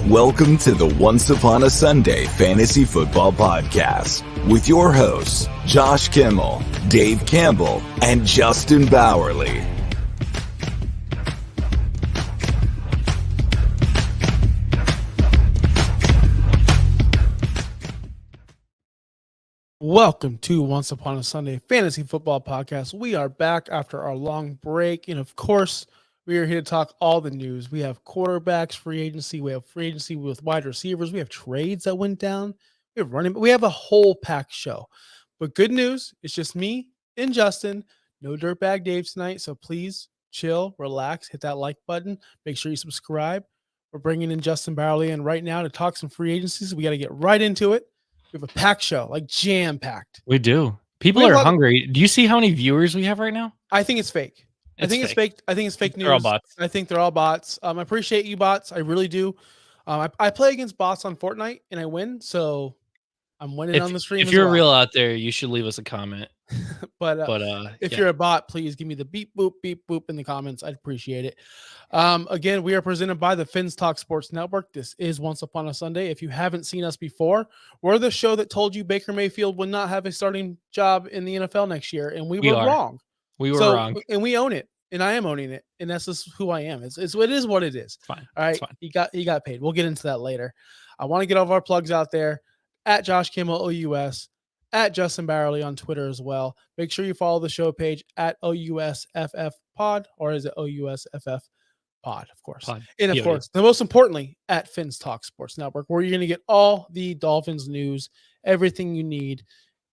Welcome to the Once Upon a Sunday Fantasy Football Podcast with your hosts, Josh Kimmel, Dave Campbell, and Justin Bowerly. Welcome to Once Upon a Sunday Fantasy Football Podcast. We are back after our long break, and of course, we are here to talk all the news. We have quarterbacks, free agency. We have free agency with wide receivers. We have trades that went down. We have running. We have a whole packed show. But good news, it's just me and Justin. No Dirtbag Dave tonight, so please chill, relax, hit that like button. Make sure you subscribe. We're bringing in Justin Bowerly in right now to talk some free agencies. We got to get right into it. We have a packed show, like jam-packed. We do. People are hungry. Do you see how many viewers we have right now? I think it's fake. I think it's fake. I think it's fake news. They're all bots. I think they're all bots. I appreciate you bots. I really do. I play against bots on Fortnite and I win, so I'm winning on the stream. If you're real out there, you should leave us a comment. but if you're a bot, please give me the beep boop in the comments. I'd appreciate it. Again, we are presented by the Fins Talk Sports Network. This is Once Upon a Sunday. If you haven't seen us before, we're the show that told you Baker Mayfield would not have a starting job in the NFL next year, and we were wrong. We were wrong, and we own it, and I am owning it, and that's just who I am. It is what it is. Fine. All right, he got paid. We'll get into that later. I want to get all of our plugs out there at Josh Kimmel OUS. At Justin Bowerly on Twitter as well. Make sure you follow the show page at OUSFF Pod, or is it OUSFF Pod, of course. And of course, the most importantly, at Fins Talk Sports Network, where you're going to get all the Dolphins news, everything you need.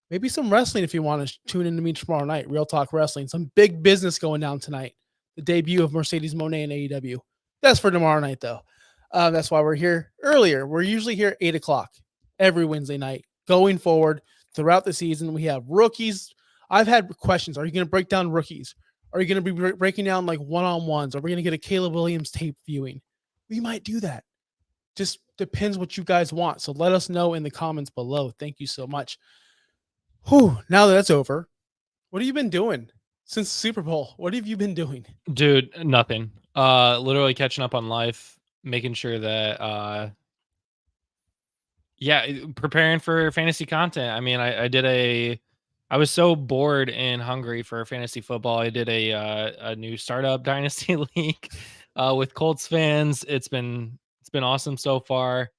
Maybe some wrestling if you want to tune in to me tomorrow night. Real Talk Wrestling. Some big business going down tonight. The debut of Mercedes Moné in AEW. That's for tomorrow night, though. That's why we're here earlier. We're usually here at 8 o'clock every Wednesday night. Going forward, throughout the season, we have rookies. I've had questions. Are you going to break down rookies? Are you going to be breaking down like one-on-ones? Are we going to get a Caleb Williams tape viewing? We might do that. Just depends what you guys want. So let us know in the comments below. Thank you so much. Whew, now that that's over, what have you been doing since the Super Bowl? What have you been doing? Dude, nothing. Literally catching up on life, making sure that preparing for fantasy content. I mean, I was so bored and hungry for fantasy football. I did a new startup dynasty league with Colts fans. It's been awesome so far.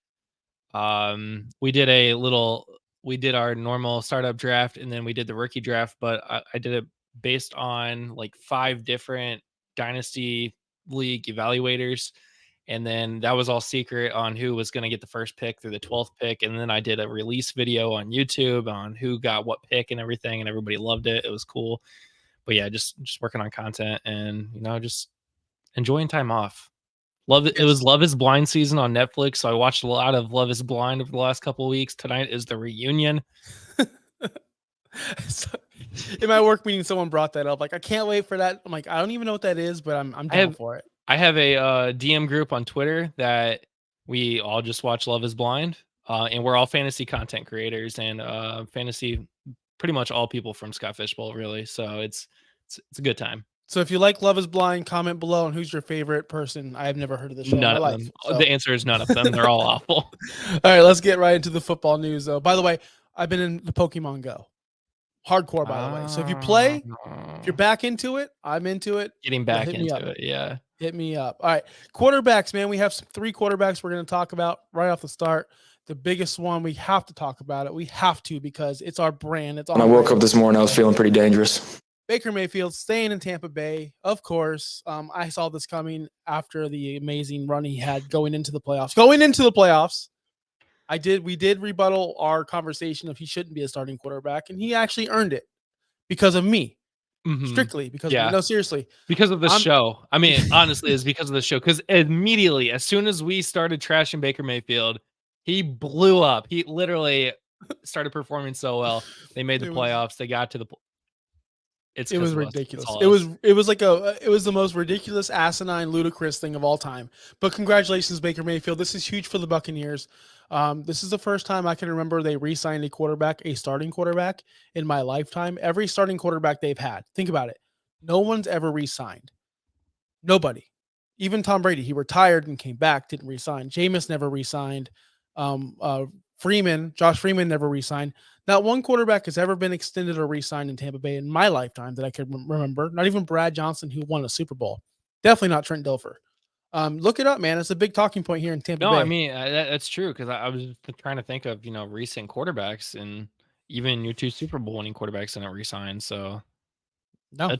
We did our normal startup draft, and then we did the rookie draft, but I did it based on like 5 different dynasty league evaluators. And then that was all secret on who was going to get the first pick through the 12th pick. And then I did a release video on YouTube on who got what pick and everything. And everybody loved it. It was cool. But yeah, just working on content and, just enjoying time off. Love it. It was Love is Blind season on Netflix. So I watched a lot of Love is Blind over the last couple of weeks. Tonight is the reunion. In my work meeting, someone brought that up. Like, I can't wait for that. I'm like, I don't even know what that is, but I'm down for it. I have a DM group on Twitter that we all just watch Love is Blind, and we're all fantasy content creators and fantasy, pretty much all people from Scott Fishbowl, really. So it's a good time. So if you like Love is Blind, comment below on who's your favorite person. I have never heard of the show. None of them. So. The answer is none of them. They're all awful. All right, let's get right into the football news, though. By the way, I've been in the Pokemon Go. Hardcore, by the way. So if you play, if you're back into it, I'm into it. Getting back into it, yeah. Hit me up. All right. Quarterbacks, man. We have 3 quarterbacks we're going to talk about right off the start. The biggest one, we have to talk about it. We have to because it's our brand. It's when I woke up this morning, I was feeling pretty dangerous. Baker Mayfield staying in Tampa Bay, of course. I saw this coming after the amazing run he had going into the playoffs. We did rebuttal our conversation if he shouldn't be a starting quarterback, and he actually earned it because of me. Mm-hmm. Strictly because no, seriously, because of the show. I mean, honestly, it's because of the show. Because immediately, as soon as we started trashing Baker Mayfield, he blew up. He literally started performing so well. They made the playoffs. They got to the. It was ridiculous. It was the most ridiculous, asinine, ludicrous thing of all time. But congratulations, Baker Mayfield. This is huge for the Buccaneers. This is the first time I can remember they re-signed a starting quarterback in my lifetime. Every starting quarterback they've had, think about it. No one's ever re-signed. Nobody. Even Tom Brady, he retired and came back, didn't resign. Jameis never resigned. Josh Freeman never resigned. Not one quarterback has ever been extended or re-signed in Tampa Bay in my lifetime that I can remember. Not even Brad Johnson, who won a Super Bowl. Definitely not Trent Dilfer. Look it up, man. It's a big talking point here in Tampa Bay. No, I mean that's true because I was trying to think of recent quarterbacks, and even your 2 Super Bowl winning quarterbacks didn't re-sign. So no,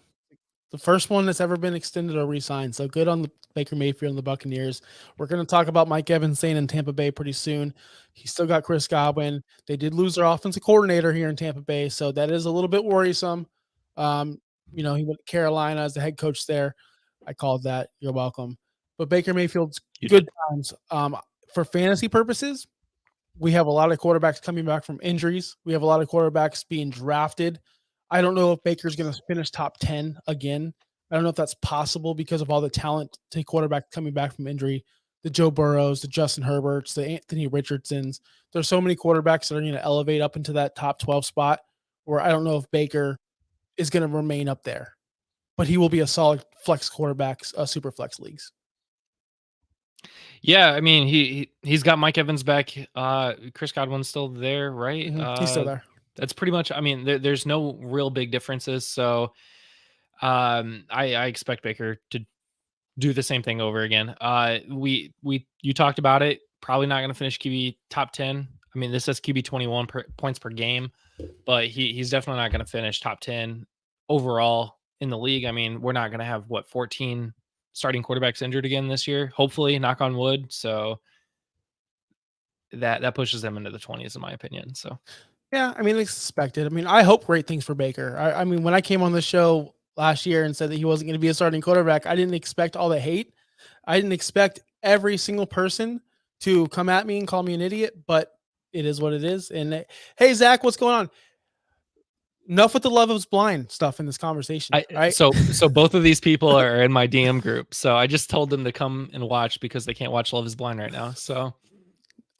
the first one that's ever been extended or re-signed. So good on the Baker Mayfield and the Buccaneers. We're going to talk about Mike Evans staying in Tampa Bay pretty soon. He's still got Chris Godwin. They did lose their offensive coordinator here in Tampa Bay, so that is a little bit worrisome. He went to Carolina as the head coach there. I called that. You're welcome. But Baker Mayfield's good times. For fantasy purposes, we have a lot of quarterbacks coming back from injuries. We have a lot of quarterbacks being drafted. I don't know if Baker's going to finish top 10 again. I don't know if that's possible because of all the talent to quarterback coming back from injury. The Joe Burrows, the Justin Herberts, the Anthony Richardsons. There's so many quarterbacks that are going to elevate up into that top 12 spot where I don't know if Baker is going to remain up there. But he will be a solid flex quarterback, super flex leagues. Yeah, I mean he's got Mike Evans back. Chris Godwin's still there, right? He's still there. That's pretty much. I mean, there's no real big differences. So, I expect Baker to do the same thing over again. You talked about it. Probably not going to finish QB top 10. I mean, this says QB 21 points per game, but he's definitely not going to finish top 10 overall in the league. I mean, we're not going to have 14 starting quarterbacks injured again this year. Hopefully, knock on wood. So that pushes them into the 20s, in my opinion. So. Yeah, I mean, expected. I mean, I hope great things for Baker. I mean, when I came on the show last year and said that he wasn't going to be a starting quarterback, I didn't expect all the hate. I didn't expect every single person to come at me and call me an idiot, but it is what it is. And hey, Zach, what's going on? Enough with the Love is Blind stuff in this conversation. Right? So both of these people are in my DM group. So I just told them to come and watch because they can't watch Love is Blind right now. So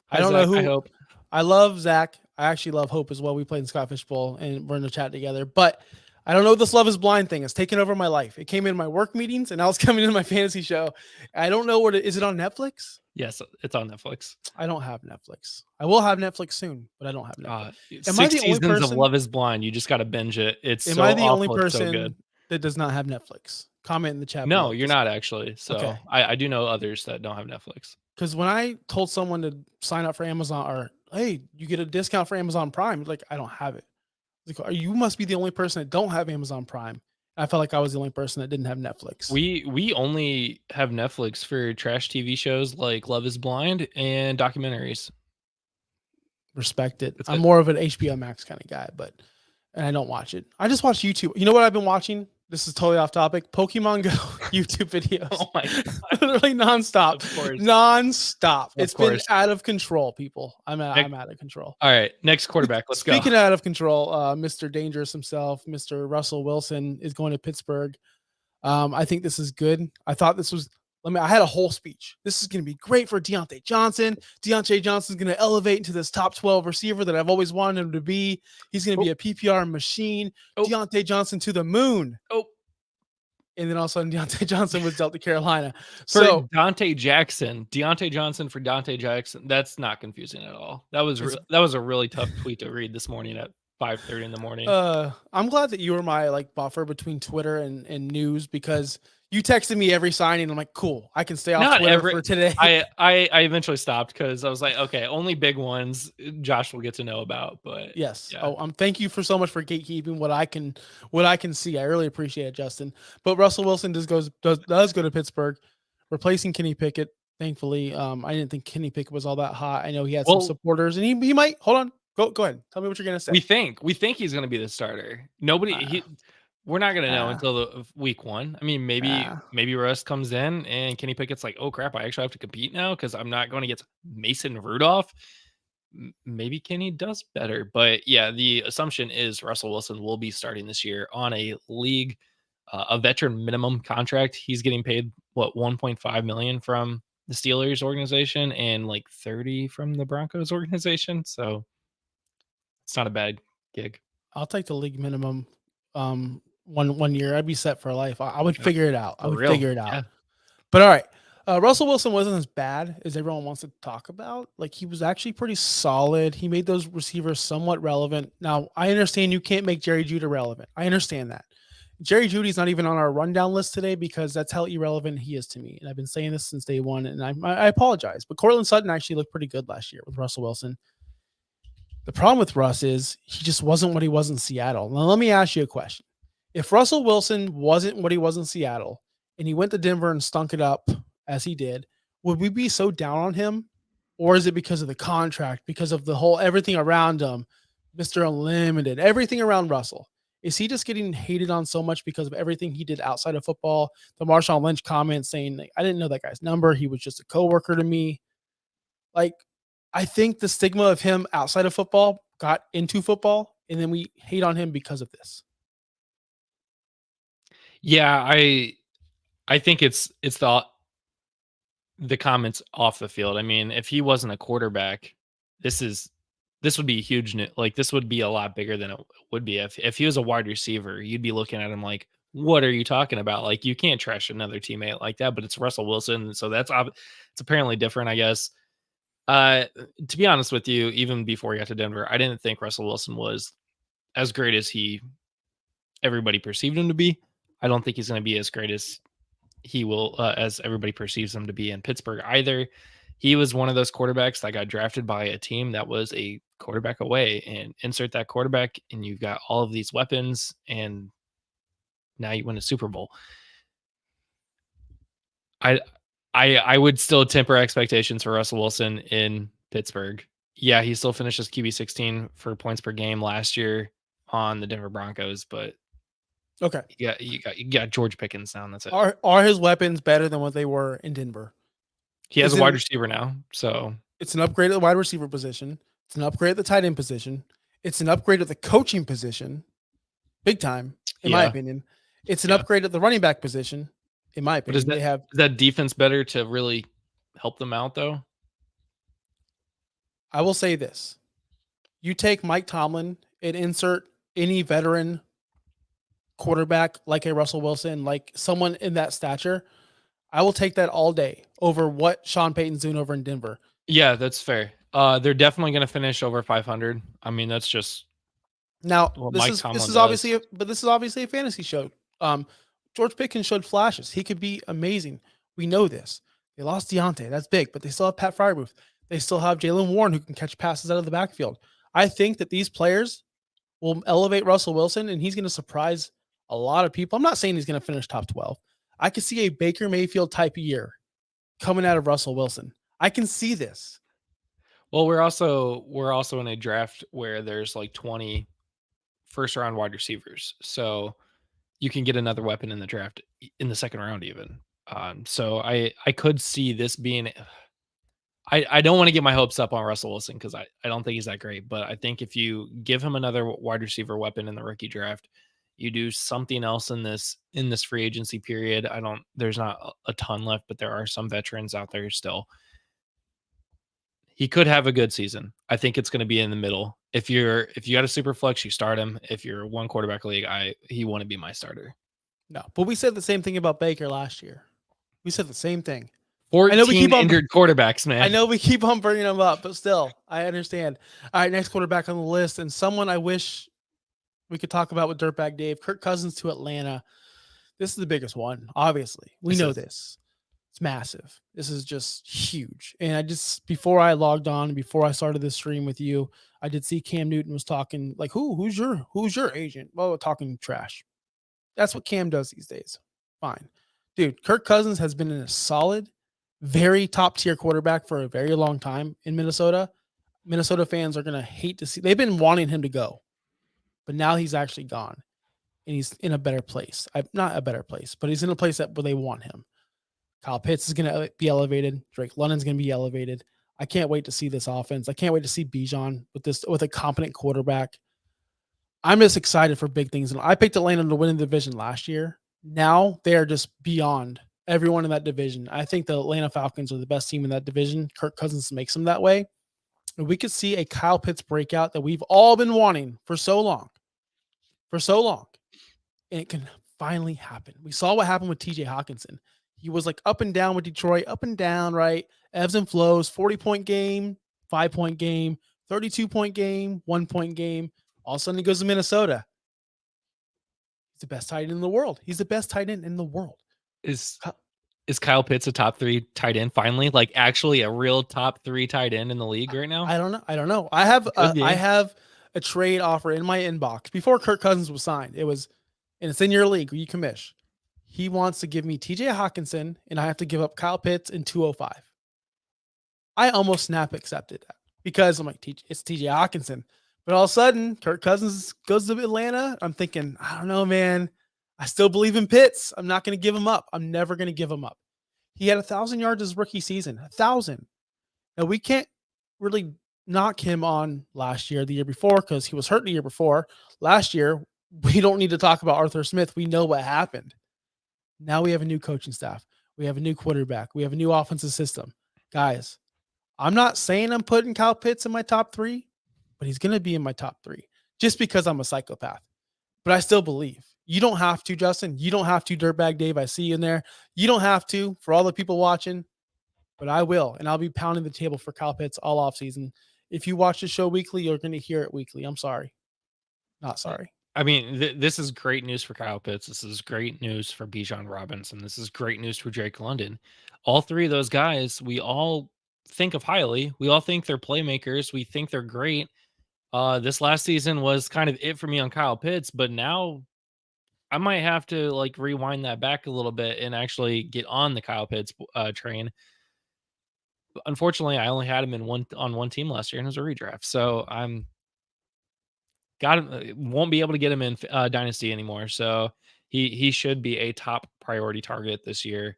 I don't know who. I hope. I love Zach. I actually love Hope as well. We played in Scott Fish Bowl and we're in the chat together. But I don't know what this Love is Blind thing is taking over my life. It came in my work meetings and now it's coming into my fantasy show. I don't know what is it on Netflix? Yes, it's on Netflix. I don't have Netflix. I will have Netflix soon, but I don't have Netflix. Am I the only person of Love is Blind? You just got to binge it. Am I the only person that does not have Netflix? Comment in the chat. No, you're not actually. So okay. I do know others that don't have Netflix. Because when I told someone to sign up for Amazon or hey, you get a discount for Amazon Prime, like I don't have it. Like, you must be the only person that don't have Amazon Prime. I felt like I was the only person that didn't have Netflix. We only have Netflix for trash TV shows like Love is Blind and documentaries. Respect it. I'm more of an HBO Max kind of guy, and I don't watch it. I just watch YouTube. You know what I've been watching? This is totally off topic. Pokemon Go YouTube videos. Oh my God. Literally nonstop. Of course. Nonstop. It's been out of control, people. I'm out of control. All right. Next quarterback. Let's go. Speaking out of control, Mr. Dangerous himself, Mr. Russell Wilson is going to Pittsburgh. I think this is good. I thought this was I had a whole speech. This is going to be great for Deontay Johnson. Deontay Johnson is going to elevate into this top 12 receiver that I've always wanted him to be. He's going to be a PPR machine. Deontay Johnson to the moon. And then all of a sudden, Deontay Johnson was dealt to Carolina. So Deontay Johnson for Deontay Jackson. That's not confusing at all. That was a really tough tweet to read this morning at 5:30 in the morning. I'm glad that you were my buffer between Twitter and news because you texted me every signing. I'm like, cool, I can stay off Twitter for today. I eventually stopped because I was like, okay, only big ones Josh will get to know about. But yes. Yeah. Thank you for so much for gatekeeping what I can see. I really appreciate it, Justin. But Russell Wilson does go to Pittsburgh, replacing Kenny Pickett. Thankfully, I didn't think Kenny Pickett was all that hot. I know he had some supporters, and he might. Hold on, go ahead. Tell me what you're gonna say. We think he's gonna be the starter. We're not gonna know until the week 1. I mean, maybe Russ comes in and Kenny Pickett's like, oh crap, I actually have to compete now because I'm not going against Mason Rudolph. Maybe Kenny does better, but yeah, the assumption is Russell Wilson will be starting this year on a league, a veteran minimum contract. He's getting paid $1.5 million from the Steelers organization and like 30 from the Broncos organization. So it's not a bad gig. I'll take the league minimum. One year, I'd be set for life. I would figure it out. I would figure it out. Yeah. But all right. Russell Wilson wasn't as bad as everyone wants to talk about. Like, he was actually pretty solid. He made those receivers somewhat relevant. Now, I understand you can't make Jerry Jeudy relevant. I understand that. Jerry Judy's not even on our rundown list today because that's how irrelevant he is to me. And I've been saying this since day one, and I apologize. But Cortland Sutton actually looked pretty good last year with Russell Wilson. The problem with Russ is he just wasn't what he was in Seattle. Now, let me ask you a question. If Russell Wilson wasn't what he was in Seattle and he went to Denver and stunk it up as he did, would we be so down on him? Or is it because of the contract, because of the whole everything around him, Mr. Unlimited, everything around Russell? Is he just getting hated on so much because of everything he did outside of football? The Marshawn Lynch comment saying, like, I didn't know that guy's number. He was just a coworker to me. Like, I think the stigma of him outside of football got into football, and then we hate on him because of this. Yeah, I think it's the comments off the field. I mean, if he wasn't a quarterback, this would be huge. Like, this would be a lot bigger than it would be if he was a wide receiver. You'd be looking at him like, what are you talking about? Like, you can't trash another teammate like that. But it's Russell Wilson, so it's apparently different, I guess. To be honest with you, even before he got to Denver, I didn't think Russell Wilson was as great as everybody perceived him to be. I don't think he's going to be as great as as everybody perceives him to be in Pittsburgh either. He was one of those quarterbacks that got drafted by a team that was a quarterback away, and insert that quarterback and you've got all of these weapons, and now you win a Super Bowl. I would still temper expectations for Russell Wilson in Pittsburgh. Yeah, he still finishes QB 16 for points per game last year on the Denver Broncos, but okay, you got George Pickens now, and that's it. Are his weapons better than what they were in Denver? He has a wide receiver now, so it's an upgrade at the wide receiver position. It's an upgrade at the tight end position. It's an upgrade at the coaching position, big time, in my opinion. It's an upgrade at the running back position, in my opinion. But is that defense better to really help them out, though? I will say this. You take Mike Tomlin and insert any veteran quarterback like a Russell Wilson, like someone in that stature, I will take that all day over what Sean Payton's doing over in Denver. Yeah, that's fair. They're definitely going to finish over 500. I mean, that's just now. This is obviously a fantasy show. George Pickens showed flashes. He could be amazing. We know this. They lost Deontay. That's big, but they still have Pat Freiermuth. They still have Jaylen Warren, who can catch passes out of the backfield. I think that these players will elevate Russell Wilson, and he's going to surprise a lot of people. I'm not saying he's going to finish top 12. I could see a Baker Mayfield type of year coming out of Russell Wilson. I can see this. Well, we're also in a draft where there's like 20 first round wide receivers. So you can get another weapon in the draft in the second round even. So I could see this being I don't want to get my hopes up on Russell Wilson because I don't think he's that great. But I think if you give him another wide receiver weapon in the rookie draft, you do something else in this free agency period. There's not a ton left, but there are some veterans out there still. He could have a good season. I think it's going to be in the middle. If you got a super flex, you start him. If you're one quarterback league, he wouldn't be my starter. No, but we said the same thing about Baker last year. We said the same thing. 14 injured quarterbacks, man. I know we keep on bringing them up, but still, I understand. All right, next quarterback on the list, and someone I wish we could talk about with Dirtbag Dave, Kirk Cousins to Atlanta. This is the biggest one, obviously. We know this. It's massive. This is just huge. And before I logged on, before I started this stream with you, I did see Cam Newton was talking like, who's your agent? Well, talking trash. That's what Cam does these days. Fine. Dude, Kirk Cousins has been in a solid, very top tier quarterback for a very long time in Minnesota. Minnesota fans are going to hate to see. They've been wanting him to go, but now he's actually gone and he's in a better place. Not a better place, but he's in a place where they want him. Kyle Pitts is going to be elevated. Drake London's going to be elevated. I can't wait to see this offense. I can't wait to see Bijan with a competent quarterback. I'm just excited for big things. And I picked Atlanta to win the division last year. Now they are just beyond everyone in that division. I think the Atlanta Falcons are the best team in that division. Kirk Cousins makes them that way. And we could see a Kyle Pitts breakout that we've all been wanting for so long. And it can finally happen. We saw what happened with TJ Hawkinson. He was like up and down with Detroit, up and down, right? Ebbs and flows, 40-point game, 5-point game, 32-point game, 1-point game. All of a sudden he goes to Minnesota. He's the best tight end in the world. He's the best tight end in the world. Is Kyle Pitts a top 3 tight end finally? Like actually a real top 3 tight end in the league right now? I don't know. I have a trade offer in my inbox before Kirk Cousins was signed. And it's in your league where you commish. He wants to give me TJ Hawkinson, and I have to give up Kyle Pitts in 205. I almost snap accepted that because I'm like, it's TJ Hawkinson. But all of a sudden, Kirk Cousins goes to Atlanta. I'm thinking, I don't know, man. I still believe in Pitts. I'm not going to give him up. I'm never going to give him up. He had 1,000 yards his rookie season. 1,000. Now, we can't really knock him on last year, the year before, because he was hurt the year before. Last year, we don't need to talk about Arthur Smith. We know what happened. Now we have a new coaching staff. We have a new quarterback. We have a new offensive system. Guys, I'm not saying I'm putting Kyle Pitts in my top 3, but he's going to be in my top 3 just because I'm a psychopath. But I still believe. You don't have to, Justin. You don't have to, Dirtbag Dave. I see you in there. You don't have to for all the people watching, but I will. And I'll be pounding the table for Kyle Pitts all offseason. If you watch the show weekly, you're going to hear it weekly. I'm sorry. Not sorry. I mean, this is great news for Kyle Pitts. This is great news for Bijan Robinson. This is great news for Drake London. All 3 of those guys, we all think of highly. We all think they're playmakers. We think they're great. This last season was kind of it for me on Kyle Pitts, but now I might have to like rewind that back a little bit and actually get on the Kyle Pitts train. Unfortunately, I only had him on one team last year, and it was a redraft. So won't be able to get him in Dynasty anymore. So he should be a top priority target this year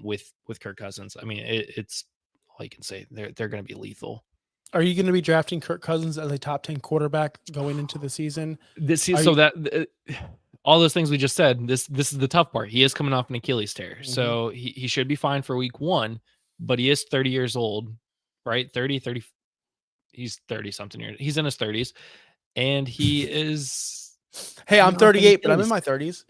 with Kirk Cousins. I mean, it's all you can say. They're going to be lethal. Are you going to be drafting Kirk Cousins as a top 10 quarterback going into the season? All those things we just said, this is the tough part. He is coming off an Achilles tear. Mm-hmm. So he should be fine for week 1, but he is 30 years old, right? 30. He's 30 something years. He's in his 30s. And he is. Hey, I'm 38, but I'm in my 30s,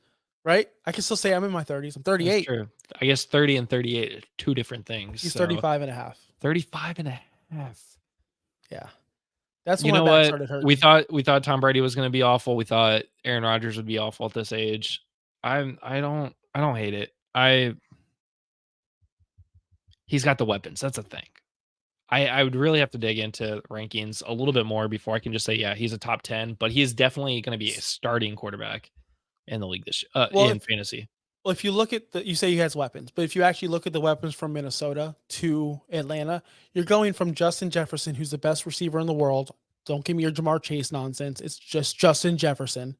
right? I can still say I'm in my 30s. I'm 38. That's true. I guess 30 and 38 are 2 different things. He's 35 and a half. 35 and a half. Yeah. That's when my back started hurting. We thought Tom Brady was going to be awful. We thought Aaron Rodgers would be awful at this age. I don't hate it. He's got the weapons. That's a thing. I would really have to dig into rankings a little bit more before I can just say, yeah, he's a top 10, but he is definitely going to be a starting quarterback in the league in fantasy. Well, if you look at you say he has weapons, but if you actually look at the weapons from Minnesota to Atlanta, you're going from Justin Jefferson, who's the best receiver in the world. Don't give me your Jamar Chase nonsense. It's just Justin Jefferson,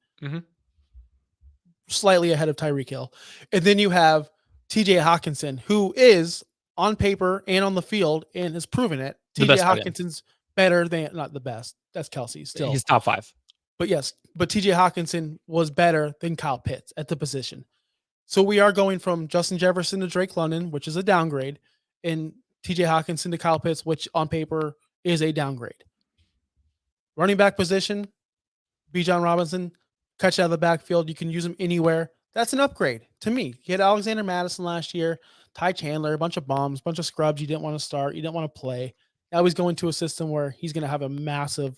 slightly ahead of Tyreek Hill. And then you have TJ Hawkinson, who is on paper and on the field and has proven it. TJ Hawkinson's better than, not the best. That's Kelsey still. He's top 5. But yes, TJ Hawkinson was better than Kyle Pitts at the position. So we are going from Justin Jefferson to Drake London, which is a downgrade, and TJ Hawkinson to Kyle Pitts, which on paper is a downgrade. Running back position, Bijan Robinson, catch out of the backfield. You can use him anywhere. That's an upgrade to me. You had Alexander Madison last year, Ty Chandler, a bunch of bombs, a bunch of scrubs you didn't want to start, you didn't want to play. Now he's going to a system where he's going to have a massive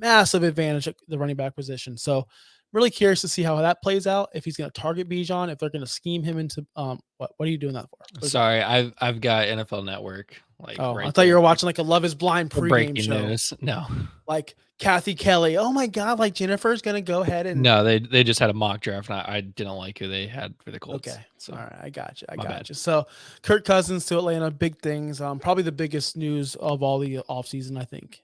advantage at the running back position. So really curious to see how that plays out. If he's going to target Bijan, if they're going to scheme him into what are you doing that for? Sorry, I've got NFL Network. I thought you were watching like a Love Is Blind pregame show. News. No, like Kathy Kelly. Oh my God, like Jennifer's going to go ahead and. No, they just had a mock draft, and I didn't like who they had for the Colts. Okay, so all right, I got you. So Kirk Cousins to Atlanta, big things. Probably the biggest news of all the offseason, I think.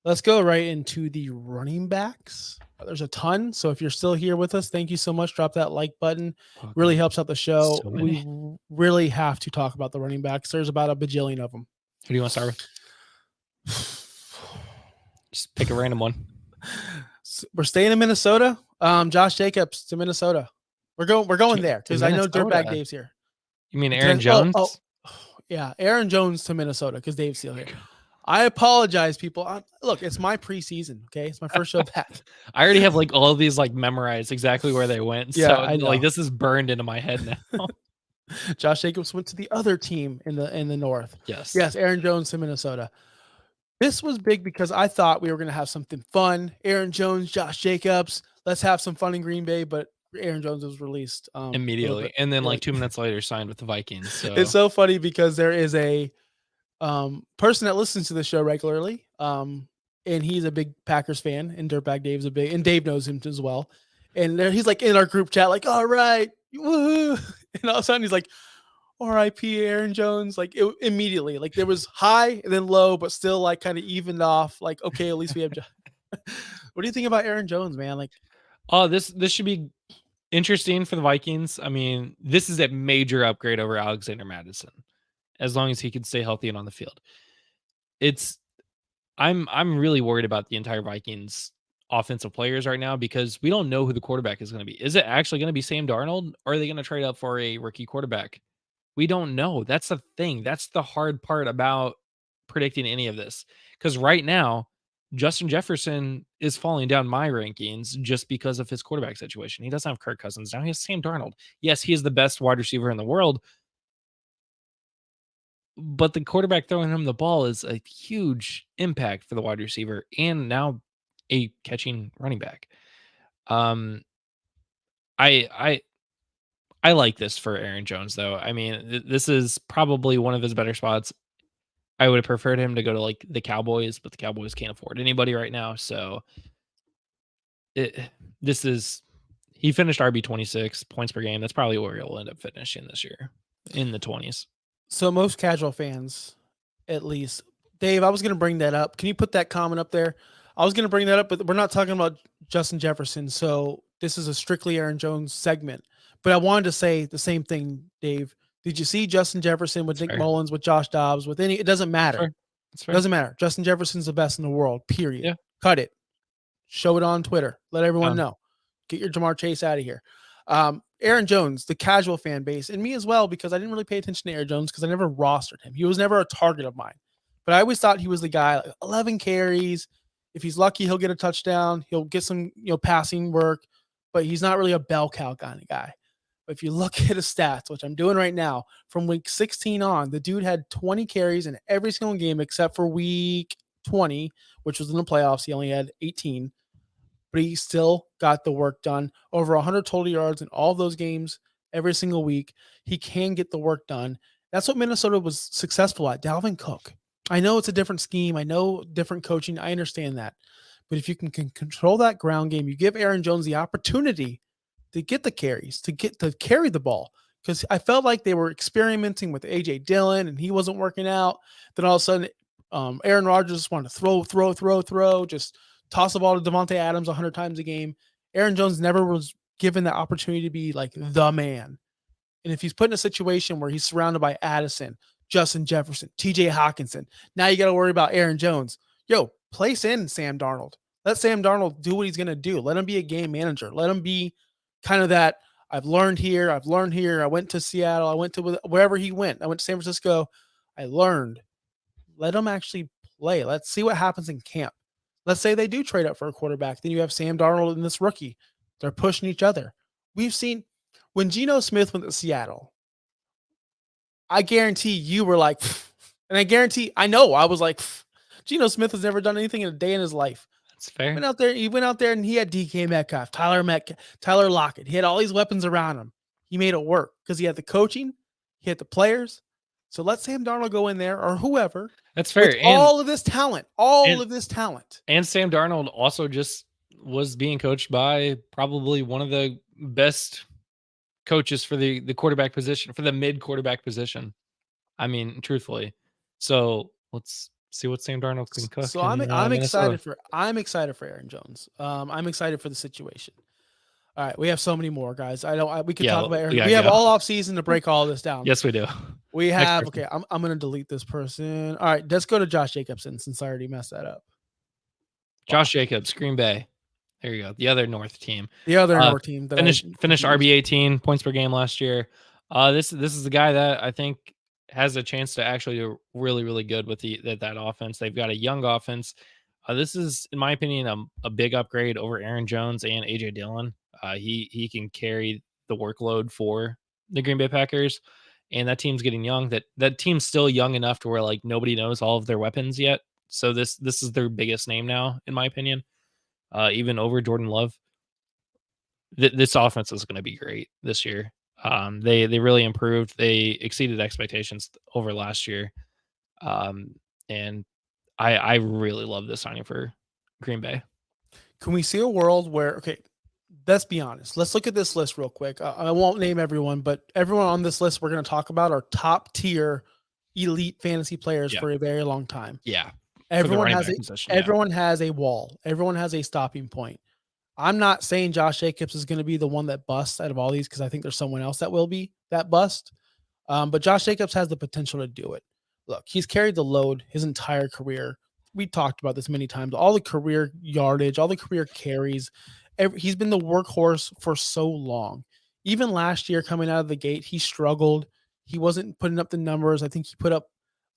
Let's go right into the running backs. There's a ton. So if you're still here with us, thank you so much. Drop that like button. Okay. Really helps out the show. So we really have to talk about the running backs. There's about a bajillion of them. Who do you want to start with? Just pick a random one. So we're staying in Minnesota. Josh Jacobs to Minnesota. We're going there because I know Dirtbag Dave's here. You mean Aaron Jones? Yeah, Aaron Jones to Minnesota because Dave's still here. I apologize, people. Look, it's my preseason. Okay, it's my first show back. I already have like all of these like memorized exactly where they went. Yeah, so like this is burned into my head now. Josh Jacobs went to the other team in the North. Yes. Yes, Aaron Jones to Minnesota. This was big because I thought we were going to have something fun. Aaron Jones, Josh Jacobs. Let's have some fun in Green Bay, but Aaron Jones was released Immediately. And then like 2 minutes. minutes later signed with the Vikings. So It's so funny because there is a person that listens to the show regularly, and he's a big Packers fan, and Dirtbag Dave's and Dave knows him as well. And he's like in our group chat, like, all right, woohoo. And all of a sudden he's like, R.I.P. Aaron Jones. Like immediately, like there was high and then low, but still like kind of evened off. Like, okay, at least we have. What do you think about Aaron Jones, man? Like, oh, this should be interesting for the Vikings. I mean, this is a major upgrade over Alexander Mattison, as long as he can stay healthy and on the field. I'm really worried about the entire Vikings offensive players right now because we don't know who the quarterback is going to be. Is it actually going to be Sam Darnold, or are they going to trade up for a rookie quarterback? We don't know. That's the thing. That's the hard part about predicting any of this. Because right now, Justin Jefferson is falling down my rankings just because of his quarterback situation. He doesn't have Kirk Cousins. Now he has Sam Darnold. Yes, he is the best wide receiver in the world, but the quarterback throwing him the ball is a huge impact for the wide receiver and now a catching running back. I like this for Aaron Jones, though. I mean, this is probably one of his better spots. I would have preferred him to go to like the Cowboys, but the Cowboys can't afford anybody right now. So he finished RB 26 points per game. That's probably where he'll end up finishing this year, in the 20s. So most casual fans, at least, Dave, I was going to bring that up. Can you put that comment up there? I was going to bring that up, but we're not talking about Justin Jefferson. So this is a strictly Aaron Jones segment. But I wanted to say the same thing, Dave. Did you see Justin Jefferson with Nick Mullins, with Josh Dobbs, with any? It doesn't matter. It doesn't matter. Justin Jefferson's the best in the world, period. Yeah. Cut it. Show it on Twitter. Let everyone know. Get your Jamar Chase out of here. Aaron Jones, the casual fan base, and me as well, because I didn't really pay attention to Aaron Jones because I never rostered him. He was never a target of mine. But I always thought he was the guy, like 11 carries. If he's lucky, he'll get a touchdown. He'll get some, passing work, but he's not really a bell cow kind of guy. But if you look at his stats, which I'm doing right now, from week 16 on, the dude had 20 carries in every single game except for week 20, which was in the playoffs. He only had 18, but he still got the work done. Over 100 total yards in all those games every single week. He can get the work done. That's what Minnesota was successful at. Dalvin Cook. I know it's a different scheme. I know different coaching. I understand that. But if you can control that ground game, you give Aaron Jones the opportunity to get the carries, to carry the ball. Because I felt like they were experimenting with A.J. Dillon, and he wasn't working out. Then all of a sudden, Aaron Rodgers just wanted to throw, just toss the ball to Devontae Adams 100 times a game. Aaron Jones never was given the opportunity to be like the man. And if he's put in a situation where he's surrounded by Addison, Justin Jefferson, TJ Hawkinson, now you got to worry about Aaron Jones. Yo, place in Sam Darnold. Let Sam Darnold do what he's going to do. Let him be a game manager. Let him be kind of that, I've learned here. I went to Seattle. I went to wherever he went. I went to San Francisco. I learned. Let him actually play. Let's see what happens in camp. Let's say they do trade up for a quarterback. Then you have Sam Darnold and this rookie. They're pushing each other. We've seen when Geno Smith went to Seattle, I guarantee you were like, and I know I was like, Geno Smith has never done anything in a day in his life. That's fair. He went out there and he had DK Metcalf, Tyler Lockett. He had all these weapons around him. He made it work because he had the coaching, he had the players. So let Sam Darnold go in there or whoever. That's fair. And all of this talent. And Sam Darnold also just was being coached by probably one of the best coaches for the quarterback position, for the mid quarterback position. I mean, truthfully. So let's see what Sam Darnold can cook. So I'm excited for Aaron Jones. I'm excited for the situation. All right, we have so many more guys. We could talk about Aaron. We have all off season to break all this down. Yes, we do. We have I'm going to delete this person. All right, let's go to Josh Jacobson since I already messed that up. Josh Jacobs, Green Bay. There you go. The other North team. North team finished RB 18 points per game last year. This is the guy that I think has a chance to actually do really, really good with that offense. They've got a young offense. This is, in my opinion, a big upgrade over Aaron Jones and A.J. Dillon. He can carry the workload for the Green Bay Packers, and that team's getting young. That team's still young enough to where like nobody knows all of their weapons yet. So this is their biggest name now, in my opinion, even over Jordan Love. This offense is going to be great this year. They really improved. They exceeded expectations over last year, and I really love this signing for Green Bay. Can we see a world where, okay, let's be honest. Let's look at this list real quick. I won't name everyone, but everyone on this list we're going to talk about are top tier elite fantasy players for a very long time. Yeah. Everyone has a wall. Everyone has a stopping point. I'm not saying Josh Jacobs is going to be the one that busts out of all these because I think there's someone else that will be that bust. But Josh Jacobs has the potential to do it. Look, he's carried the load his entire career. We talked about this many times. All the career yardage, all the career carries. He's been the workhorse for so long. Even last year coming out of the gate, he struggled. He wasn't putting up the numbers. I think he put up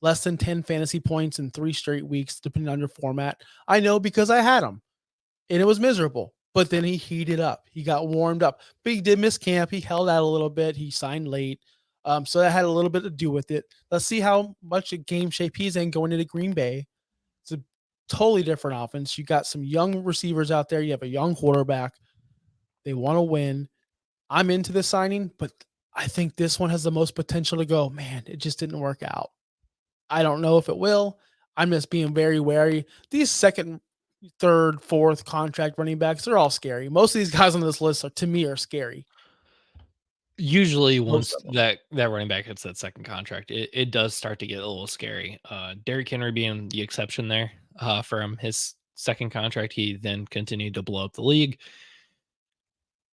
less than 10 fantasy points in 3 straight weeks, depending on your format. I know because I had him, and it was miserable. But then he heated up. He got warmed up. But he did miss camp. He held out a little bit. He signed late. So that had a little bit to do with it. Let's see how much of game shape he's in going into Green Bay. It's a totally different offense. You got some young receivers out there. You have a young quarterback. They want to win. I'm into this signing, but I think this one has the most potential to go, man, it just didn't work out. I don't know if it will. I'm just being very wary. These second, third, fourth contract running backs, they're all scary. Most of these guys on this list to me are scary. Usually once that running back hits that second contract, it does start to get a little scary. Derrick Henry being the exception there from his second contract, he then continued to blow up the league.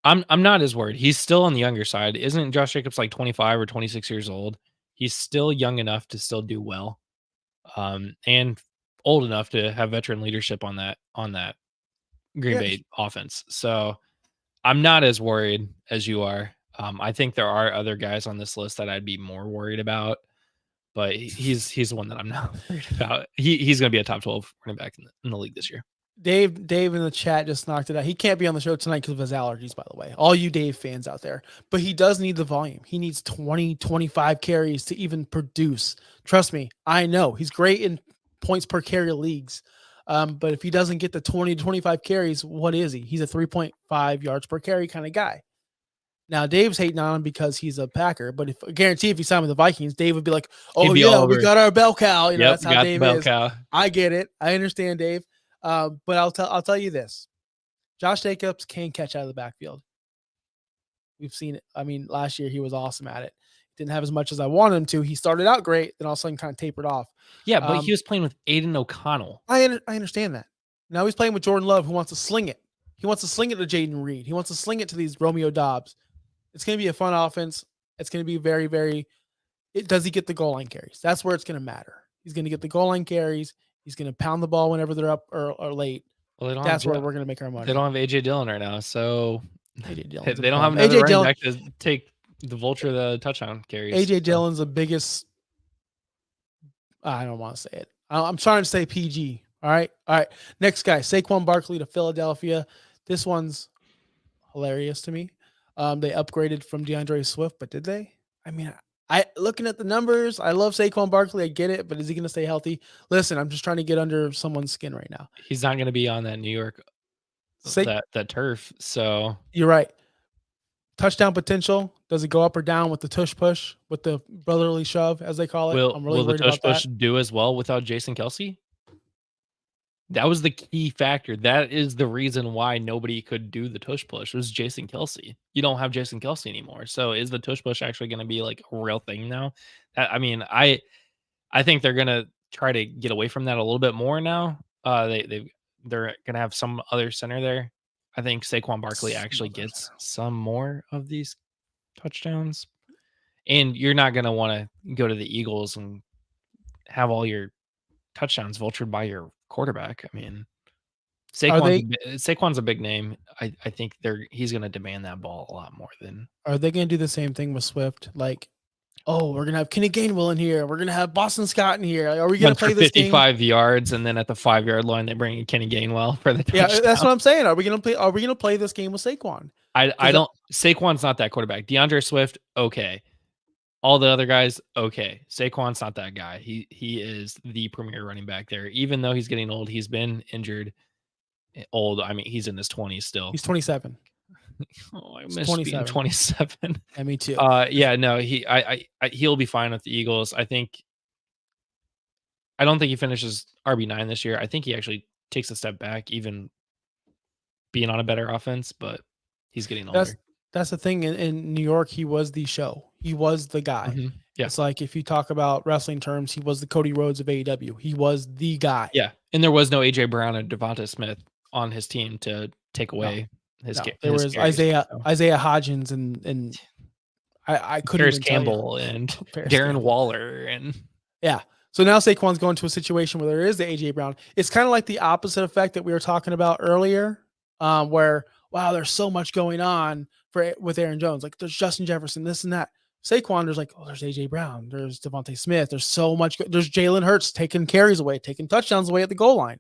I'm not as worried. He's still on the younger side. Isn't Josh Jacobs like 25 or 26 years old? He's still young enough to still do well, and old enough to have veteran leadership on that Green Bay offense. So I'm not as worried as you are. I think there are other guys on this list that I'd be more worried about, but he's the one that I'm not worried about. He's going to be a top 12 running back in the league this year. Dave in the chat just knocked it out. He can't be on the show tonight because of his allergies, by the way. All you Dave fans out there. But he does need the volume. He needs 20, 25 carries to even produce. Trust me, I know. He's great in points per carry leagues. But if he doesn't get the 20 to 25 carries, what is he? He's a 3.5 yards per carry kind of guy. Now, Dave's hating on him because he's a Packer, but I guarantee if he signed with the Vikings, Dave would be like, oh, yeah, we got our bell cow. You know, that's how Dave is. Cow. I get it. I understand, Dave. But I'll tell you this. Josh Jacobs can catch out of the backfield. We've seen it. I mean, last year he was awesome at it. Didn't have as much as I wanted him to. He started out great, then all of a sudden kind of tapered off. Yeah, but he was playing with Aiden O'Connell. I understand that. Now he's playing with Jordan Love, who wants to sling it. He wants to sling it to Jaden Reed. He wants to sling it to these Romeo Dobbs. It's going to be a fun offense. It's going to be very, very does he get the goal line carries? That's where it's going to matter. He's going to get the goal line carries. He's going to pound the ball whenever they're up or late. Well, that's where we're going to make our money. They don't have A.J. Dillon right now, so they don't have another running back to take the vulture the touchdown carries. A.J. Dillon's the biggest. I don't want to say it. I'm trying to say PG. All right. Next guy, Saquon Barkley to Philadelphia. This one's hilarious to me. They upgraded from DeAndre Swift, but did they? I mean, looking at the numbers, I love Saquon Barkley. I get it, but is he going to stay healthy? Listen, I'm just trying to get under someone's skin right now. He's not going to be on that New York, that turf. So you're right. Touchdown potential. Does it go up or down with the tush push, with the brotherly shove, as they call it? I'm really worried about that. Will the tush push do as well without Jason Kelce? That was the key factor. That is the reason why nobody could do the tush push. It was Jason Kelce. You don't have Jason Kelce anymore. So is the tush push actually going to be like a real thing now? I mean, I think they're going to try to get away from that a little bit more now. They're going to have some other center there. I think Saquon Barkley actually gets some more of these touchdowns. And you're not going to want to go to the Eagles and have all your touchdowns vultured by your quarterback. I mean, Saquon's a big name. I think he's going to demand that ball a lot more than. Are they going to do the same thing with Swift? Like, oh, we're going to have Kenny Gainwell in here. We're going to have Boston Scott in here. Are we going to play this 55 yards, and then at the 5-yard line they bring in Kenny Gainwell for the touchdown? Yeah, that's what I'm saying. Are we going to play this game with Saquon? I don't Saquon's not that quarterback. DeAndre Swift, okay. All the other guys, okay. Saquon's not that guy. He is the premier running back there. Even though he's getting old, he's been injured. Old, I mean, he's in his 20s still. He's 27. Oh, I He's miss being 27. Yeah, me too. Yeah, no, he'll be fine with the Eagles. I don't think he finishes RB9 this year. I think he actually takes a step back, even being on a better offense, but he's getting older. That's the thing. In New York, he was the show. He was the guy. Mhm. Yeah. It's like if you talk about wrestling terms, he was the Cody Rhodes of AEW. He was the guy. Yeah. And there was no AJ Brown and Devonta Smith on his team to take away his there was carries, Isaiah so. Isaiah Hodgins and I couldn't Paris even tell you. Campbell and Paris Darren Campbell. Waller and Yeah. So now Saquon's going to a situation where there is the AJ Brown. It's kind of like the opposite effect that we were talking about earlier, where wow, there's so much going on with Aaron Jones. Like there's Justin Jefferson, this and that. Saquon, there's like, oh, there's AJ Brown, there's Devontae Smith, there's so much. There's Jalen Hurts taking carries away, taking touchdowns away at the goal line.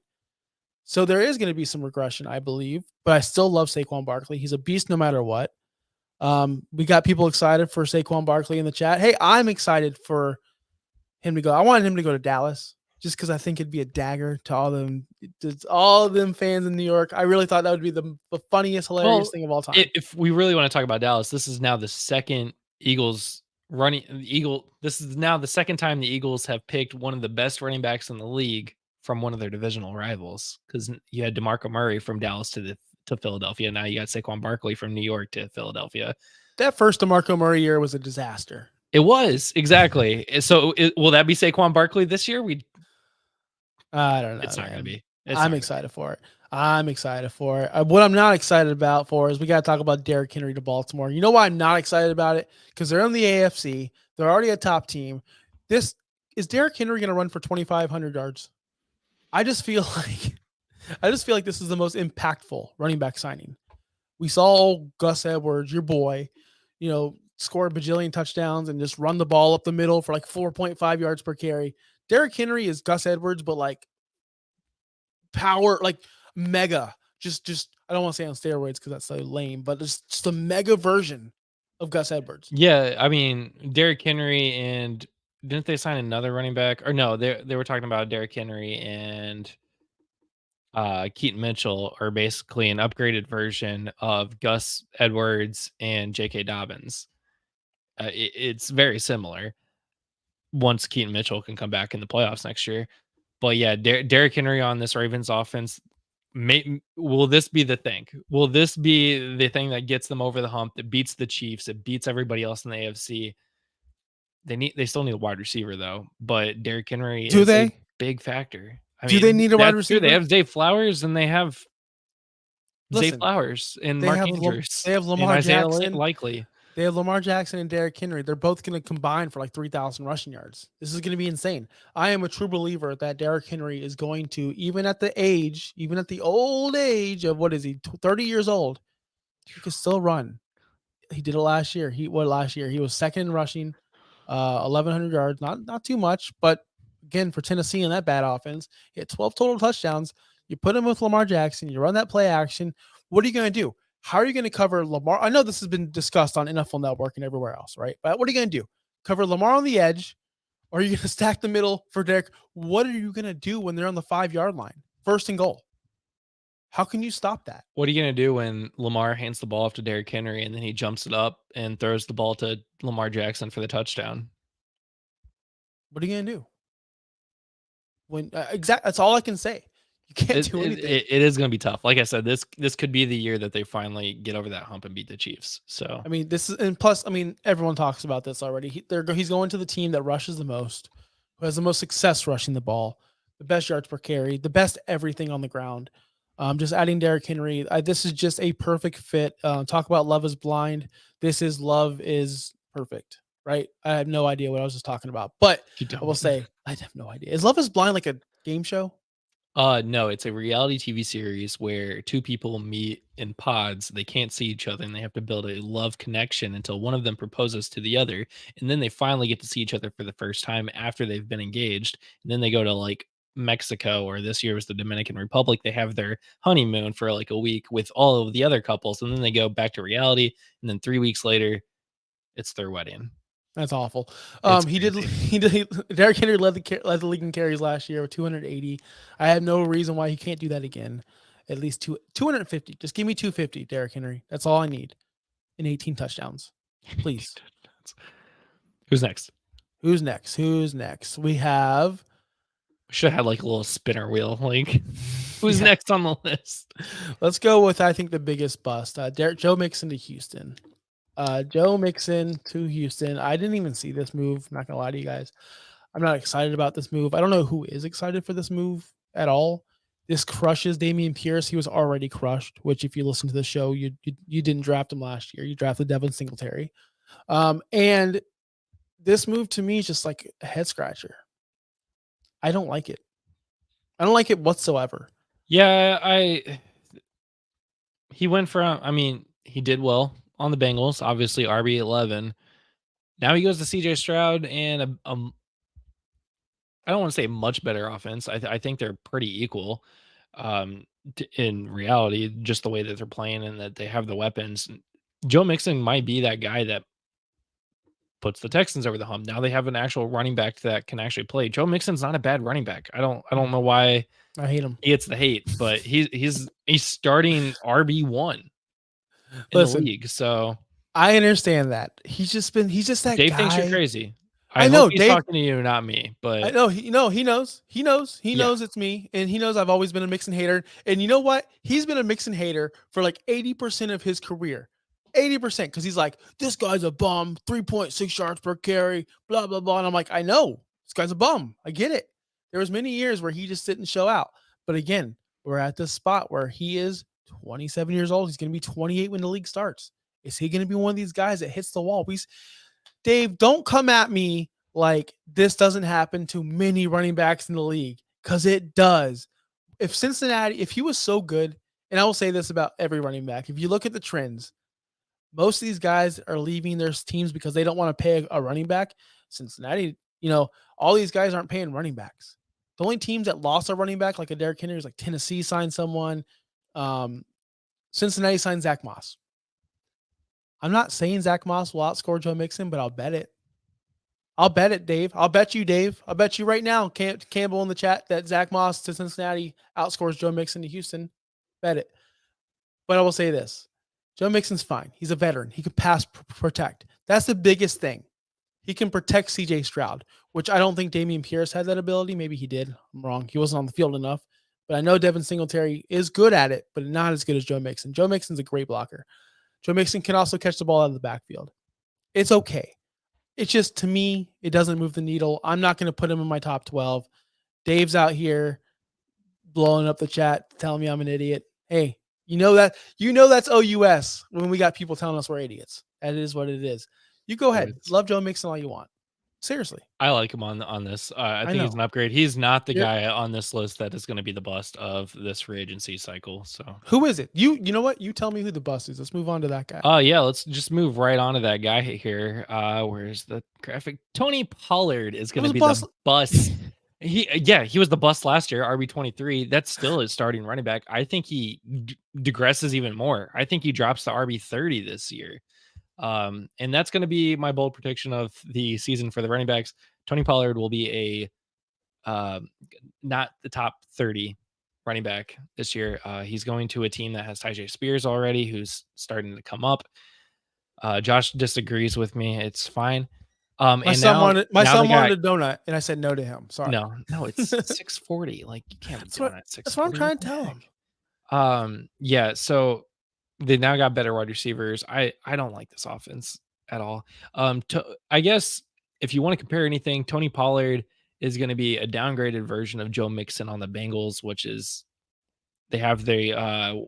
So there is going to be some regression, I believe, but I still love Saquon Barkley. He's a beast no matter what. We got people excited for Saquon Barkley in the chat. Hey, I'm excited for him to go. I wanted him to go to Dallas just because I think it'd be a dagger to all of them fans in New York. I really thought that would be the funniest, hilarious thing of all time. If we really want to talk about Dallas, this is now the second Eagles running This is now the second time the Eagles have picked one of the best running backs in the league from one of their divisional rivals, because you had DeMarco Murray from Dallas to Philadelphia. Now you got Saquon Barkley from New York to Philadelphia. That first DeMarco Murray year was a disaster. It was, exactly. So will that be Saquon Barkley this year? I don't know. It's not going to be. I'm excited for it. I'm excited for it. What I'm not excited about is we got to talk about Derrick Henry to Baltimore. You know why I'm not excited about it? Because they're in the AFC. They're already a top team. Is Derrick Henry going to run for 2,500 yards? I just feel like this is the most impactful running back signing. We saw Gus Edwards, your boy, score a bajillion touchdowns and just run the ball up the middle for like 4.5 yards per carry. Derrick Henry is Gus Edwards, but like power, like mega. Just I don't want to say on steroids because that's so lame, but it's just a mega version of Gus Edwards. Yeah, I mean, Derrick Henry and didn't they sign another running back? Or no, they were talking about Derrick Henry and Keaton Mitchell are basically an upgraded version of Gus Edwards and J.K. Dobbins. It's very similar once Keaton Mitchell can come back in the playoffs next year. But yeah, Derrick Henry on this Ravens offense, will this be the thing? Will this be the thing that gets them over the hump, that beats the Chiefs, it beats everybody else in the AFC? They still need a wide receiver though, but Derrick Henry is a big factor. They need a wide receiver? They have Zay Flowers and they have Zay Flowers and Mark Andrews. They have Lamar Jackson. Likely. They have Lamar Jackson and Derrick Henry. They're both going to combine for like 3,000 rushing yards. This is going to be insane. I am a true believer that Derrick Henry is going to, even at the old age of, what is he, 30 years old, he can still run. He did it last year. He was second in rushing, 1,100 yards. Not too much, but again, for Tennessee and that bad offense, he had 12 total touchdowns. You put him with Lamar Jackson. You run that play action. What are you going to do? How are you going to cover Lamar? I know this has been discussed on NFL Network and everywhere else, right? But what are you going to do? Cover Lamar on the edge? Or are you going to stack the middle for Derrick? What are you going to do when they're on the 5-yard line? First and goal. How can you stop that? What are you going to do when Lamar hands the ball off to Derrick Henry and then he jumps it up and throws the ball to Lamar Jackson for the touchdown? What are you going to do? That's all I can say. You can't do anything. It is going to be tough. Like I said, this could be the year that they finally get over that hump and beat the Chiefs. So I mean, plus, everyone talks about this already. He's going to the team that rushes the most, who has the most success rushing the ball, the best yards per carry, the best everything on the ground. Just adding Derrick Henry, this is just a perfect fit. Talk about Love is Blind. Love is perfect, right? I have no idea what I was just talking about, but I will say I have no idea. Is Love is Blind like a game show? No, it's a reality TV series where two people meet in pods. They can't see each other and they have to build a love connection until one of them proposes to the other. And then they finally get to see each other for the first time after they've been engaged. And then they go to like Mexico, or this year was the Dominican Republic. They have their honeymoon for like a week with all of the other couples, and then they go back to reality. And then 3 weeks later, it's their wedding. That's awful. It's He did. crazy. Derrick Henry led the league in carries last year with 280. I have no reason why he can't do that again. At least 250. Just give me 250, Derrick Henry. That's all I need. And 18 touchdowns, please. Who's next? Who's next? We have. Should have had like a little spinner wheel. Like, who's next on the list? Let's go with, I think, the biggest bust. Joe Mixon to Houston. Joe Mixon to Houston. I didn't even see this move. I'm not gonna lie to you guys. I'm not excited about this move. I don't know who is excited for this move at all. This crushes Dameon Pierce. He was already crushed, which if you listen to the show, you didn't draft him last year. You drafted Devin Singletary. And this move to me is just like a head scratcher. I don't like it. I don't like it whatsoever. Yeah, he went from, I mean, he did well on the Bengals, obviously RB11. Now he goes to CJ Stroud and I don't want to say much better offense. I think they're pretty equal in reality, just the way that they're playing and that they have the weapons. Joe Mixon might be that guy that puts the Texans over the hump. Now they have an actual running back that can actually play. Joe Mixon's not a bad running back. I don't know why I hate him. he gets the hate, but he's starting RB1 in the league. So I understand that. He's just that Dave guy. thinks you're crazy. I know he's talking to you, not me. But I know he knows. He knows it's me, and he knows I've always been a Mixon hater. And you know what? He's been a Mixon hater for like 80% of his career. 80%, because he's like, this guy's a bum, 3.6 yards per carry, blah, blah, blah. And I'm like, I know this guy's a bum. I get it. There was many years where he just didn't show out. But again, we're at this spot where he is 27 years old. He's going to be 28 when the league starts. Is he going to be one of these guys that hits the wall? Dave, don't come at me like this doesn't happen to many running backs in the league, because it does. If he was so good, and I will say this about every running back, if you look at the trends, most of these guys are leaving their teams because they don't want to pay a running back. Cincinnati, all these guys aren't paying running backs. The only teams that lost a running back, like a Derrick Henry, is like Tennessee signed someone. Cincinnati signed Zach Moss. I'm not saying Zach Moss will outscore Joe Mixon, but I'll bet it. I'll bet it, Dave. I'll bet you, Dave. I'll bet you right now, Campbell in the chat, that Zach Moss to Cincinnati outscores Joe Mixon to Houston. Bet it. But I will say this. Joe Mixon's fine. He's a veteran. He can pass protect. That's the biggest thing. He can protect CJ Stroud, which I don't think Dameon Pierce had that ability. Maybe he did. I'm wrong. He wasn't on the field enough. But I know Devin Singletary is good at it, but not as good as Joe Mixon. Joe Mixon's a great blocker. Joe Mixon can also catch the ball out of the backfield. It's okay. It's just, to me, it doesn't move the needle. I'm not going to put him in my top 12. Dave's out here blowing up the chat, telling me I'm an idiot. Hey, you know that's OUS when we got people telling us we're idiots. That is what it is. You go ahead. Love Joe Mixon all you want. Seriously. I like him on this. I think he's an upgrade. He's not the guy on this list that is going to be the bust of this free agency cycle. So who is it? You know what? You tell me who the bust is. Let's move on to that guy. Yeah, let's just move right on to that guy here. Where's the graphic? Tony Pollard is going to be the bust. He was the bust last year, RB23. That's still his starting running back. I think he digresses even more. I think he drops to RB30 this year. And that's going to be my bold prediction of the season for the running backs. Tony Pollard will be not the top 30 running back this year. He's going to a team that has Tyjae Spears already, who's starting to come up. Josh disagrees with me. It's fine. My son wanted a donut, and I said no to him. Sorry. No, it's 640. Like, you can't be doing that. That's what I'm trying to tell him. Yeah. So they now got better wide receivers. I don't like this offense at all. I guess if you want to compare anything, Tony Pollard is going to be a downgraded version of Joe Mixon on the Bengals, which is they have the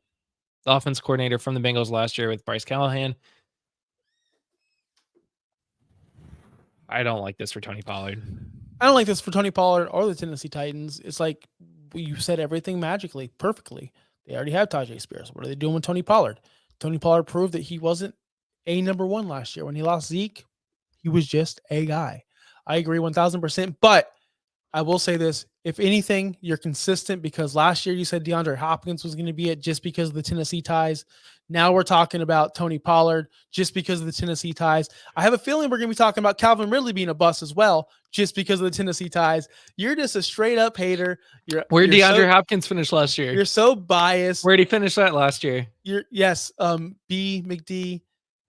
offense coordinator from the Bengals last year with Bryce Callahan. I don't like this for Tony Pollard. I don't like this for Tony Pollard or the Tennessee Titans. It's like you said everything magically, perfectly. They already have Tyjae Spears. What are they doing with Tony Pollard? Tony Pollard proved that he wasn't a number one last year. When he lost Zeke, he was just a guy. I agree 1,000%. But I will say this. If anything, you're consistent because last year you said DeAndre Hopkins was going to be it just because of the Tennessee ties. Now we're talking about Tony Pollard just because of the Tennessee ties. I have a feeling we're going to be talking about Calvin Ridley being a bust as well just because of the Tennessee ties. You're just a straight up hater. Where did DeAndre so, Hopkins finish last year? You're so biased. Where did he finish that last year? Yes. B McD,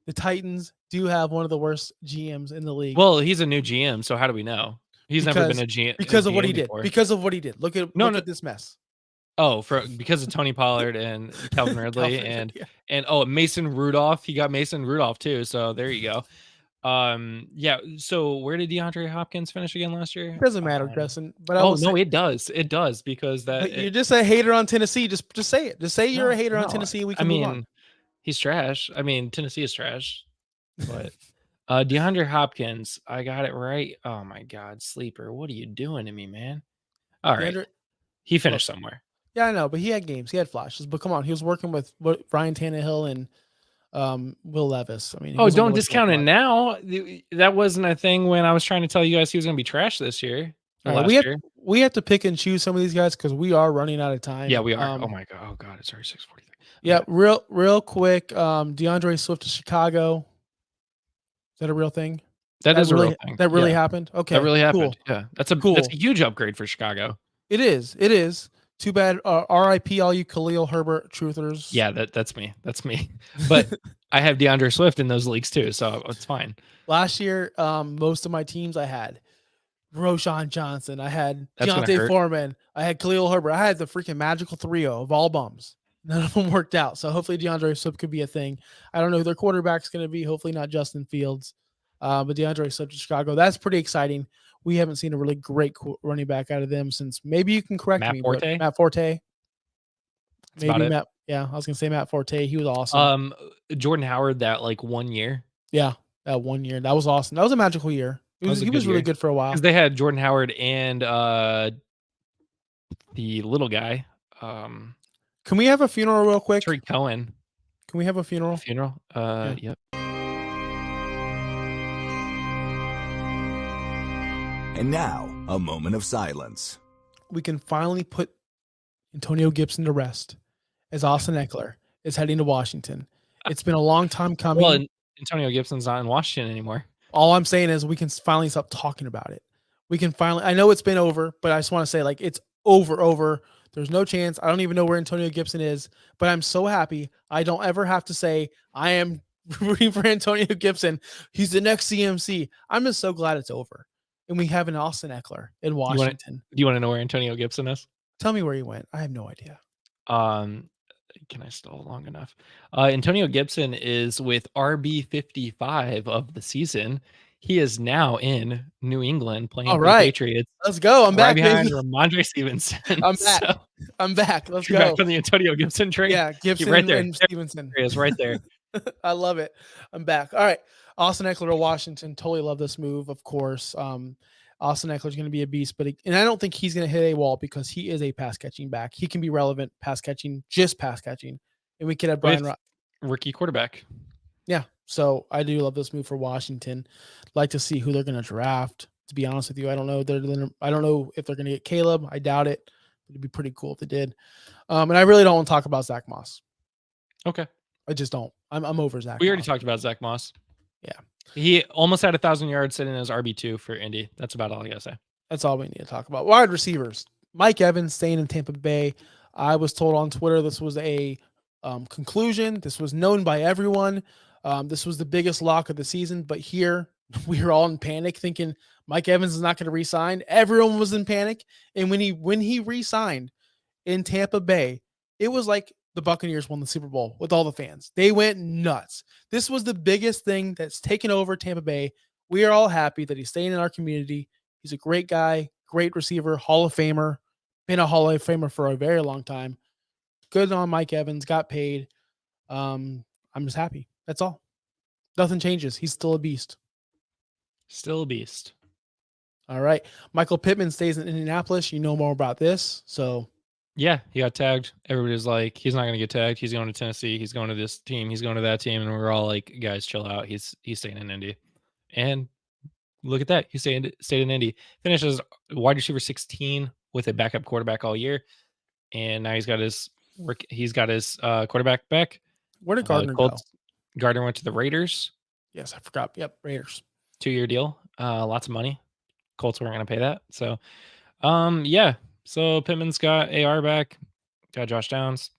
the Titans do have one of the worst GMs in the league. Well, he's a new GM, so how do we know? He's never been a GM because of what he before. did. Because of what he did. Look at this mess. Oh, because of Tony Pollard and Calvin Ridley and Mason Rudolph. He got Mason Rudolph too. So there you go. Yeah. So where did DeAndre Hopkins finish again last year? It doesn't matter, Justin. But it does. It does because you're just a hater on Tennessee. Just say it. Just say you're a hater on Tennessee. We can move on. He's trash. I mean, Tennessee is trash. But DeAndre Hopkins, I got it right. Oh my God, Sleeper, what are you doing to me, man? All right, he finished somewhere. Yeah, I know, but he had games, he had flashes. But come on, he was working with Ryan Tannehill and Will Levis. I mean, don't discount it now. That wasn't a thing when I was trying to tell you guys he was going to be trash this year. We have to pick and choose some of these guys because we are running out of time. Yeah, we are. Oh my God. Oh God, it's already 6:43. Yeah, real quick. DeAndre Swift to Chicago. Is that a real thing? That is a real thing. That really happened? Okay. That really happened. Cool. Yeah. That's a huge upgrade for Chicago. It is. Too bad. RIP all you Khalil Herbert truthers. Yeah, that's me. That's me. But I have DeAndre Swift in those leagues too, so it's fine. Last year, most of my teams I had Roshan Johnson, I had Deontay Foreman, I had Khalil Herbert, I had the freaking magical trio of all bums. None of them worked out. So hopefully DeAndre Swift could be a thing. I don't know who their quarterback's going to be. Hopefully not Justin Fields. But DeAndre Swift to Chicago. That's pretty exciting. We haven't seen a really great running back out of them since, maybe you can correct me. Matt Forte. Maybe Matt. Yeah, I was going to say Matt Forte. He was awesome. Jordan Howard, that like 1 year. Yeah, that 1 year. That was awesome. That was a magical year. He was really good for a while. Because they had Jordan Howard and the little guy. Can we have a funeral real quick? Tariq Cohen. Can we have a funeral? Yep. And now, a moment of silence. We can finally put Antonio Gibson to rest as Austin Eckler is heading to Washington. It's been a long time coming. Well, Antonio Gibson's not in Washington anymore. All I'm saying is we can finally stop talking about it. We can finally, I know it's been over, but I just want to say, like, it's over. There's no chance. I don't even know where Antonio Gibson is, but I'm so happy I don't ever have to say I am rooting for Antonio Gibson. He's the next CMC. I'm just so glad it's over. And we have an Austin Eckler in Washington. Do you want to know where Antonio Gibson is? Tell me where he went. I have no idea. Can I stall long enough? Antonio Gibson is with RB 55 of the season. He is now in New England playing for the Patriots. Let's go. I'm back behind Ramondre Stevenson. I'm back. I'm back. Let's go. Back from the Antonio Gibson trade. Yeah, Gibson right there. And Stevenson. He is right there. I love it. I'm back. All right. Austin Eckler to Washington. Totally love this move, of course. Austin Eckler is going to be a beast, and I don't think he's going to hit a wall because he is a pass catching back. He can be relevant pass catching, just pass catching, and we could have Brian rookie quarterback. Yeah, so I do love this move for Washington. Like to see who they're going to draft. To be honest with you, I don't know. I don't know if they're going to get Caleb. I doubt it. It'd be pretty cool if they did. And I really don't want to talk about Zach Moss. Okay, I just don't. I'm over Zach. We already talked about Zach Moss. Yeah. He almost had 1,000 yards sitting as RB2 for Indy. That's about all I gotta say. That's all we need to talk about. Wide receivers. Mike Evans staying in Tampa Bay. I was told on Twitter this was a conclusion. This was known by everyone. This was the biggest lock of the season. But here we were all in panic thinking Mike Evans is not going to re-sign. Everyone was in panic. And when he re-signed in Tampa Bay, it was like the Buccaneers won the Super Bowl with all the fans. They went nuts. This was the biggest thing that's taken over Tampa Bay. We are all happy that he's staying in our community. He's a great guy, great receiver, Hall of Famer, been a Hall of Famer for a very long time. Good on Mike Evans, got paid. I'm just happy. That's all. Nothing changes. He's still a beast. Still a beast. All right. Michael Pittman stays in Indianapolis. You know more about this. So yeah, he got tagged. Everybody's like, he's not going to get tagged. He's going to Tennessee. He's going to this team. He's going to that team. And we're all like, guys, chill out. He's staying in Indy. And Look at that. He stayed in Indy. Finishes wide receiver 16 with a backup quarterback all year, and now he's got his quarterback back. Where did Gardner go? Gardner went to the Raiders. Yes, I forgot. Yep, Raiders. 2-year deal. Lots of money. Colts weren't going to pay that. So, yeah. So Pittman's got AR back, got Josh Downs,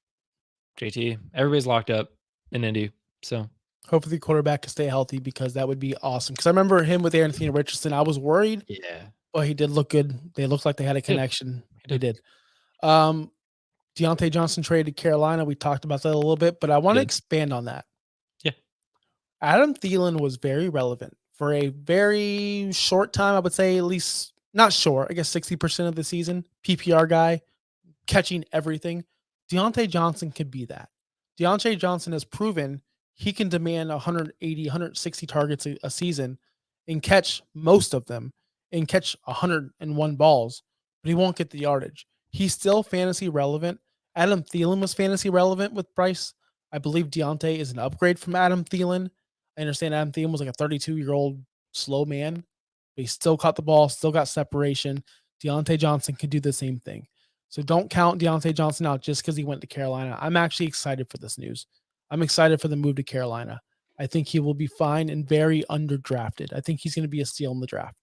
JT. Everybody's locked up in Indy. So hopefully the quarterback can stay healthy because that would be awesome. Because I remember him with Anthony Richardson. I was worried. Yeah. But he did look good. They looked like they had a connection. They did. Deontay Johnson traded to Carolina. We talked about that a little bit, but I want to expand on that. Yeah. Adam Thielen was very relevant for a very short time. I would say at least not short. I guess 60% of the season. PPR guy, catching everything. Deontay Johnson could be that. Deontay Johnson has proven he can demand 180, 160 targets a season and catch most of them and catch 101 balls, but he won't get the yardage. He's still fantasy relevant. Adam Thielen was fantasy relevant with Bryce. I believe Deontay is an upgrade from Adam Thielen. I understand Adam Thielen was like a 32-year-old slow man, but he still caught the ball, still got separation. Deontay Johnson could do the same thing. So don't count Deontay Johnson out just because he went to Carolina. I'm actually excited for this news. I'm excited for the move to Carolina. I think he will be fine and very underdrafted. I think he's going to be a steal in the draft.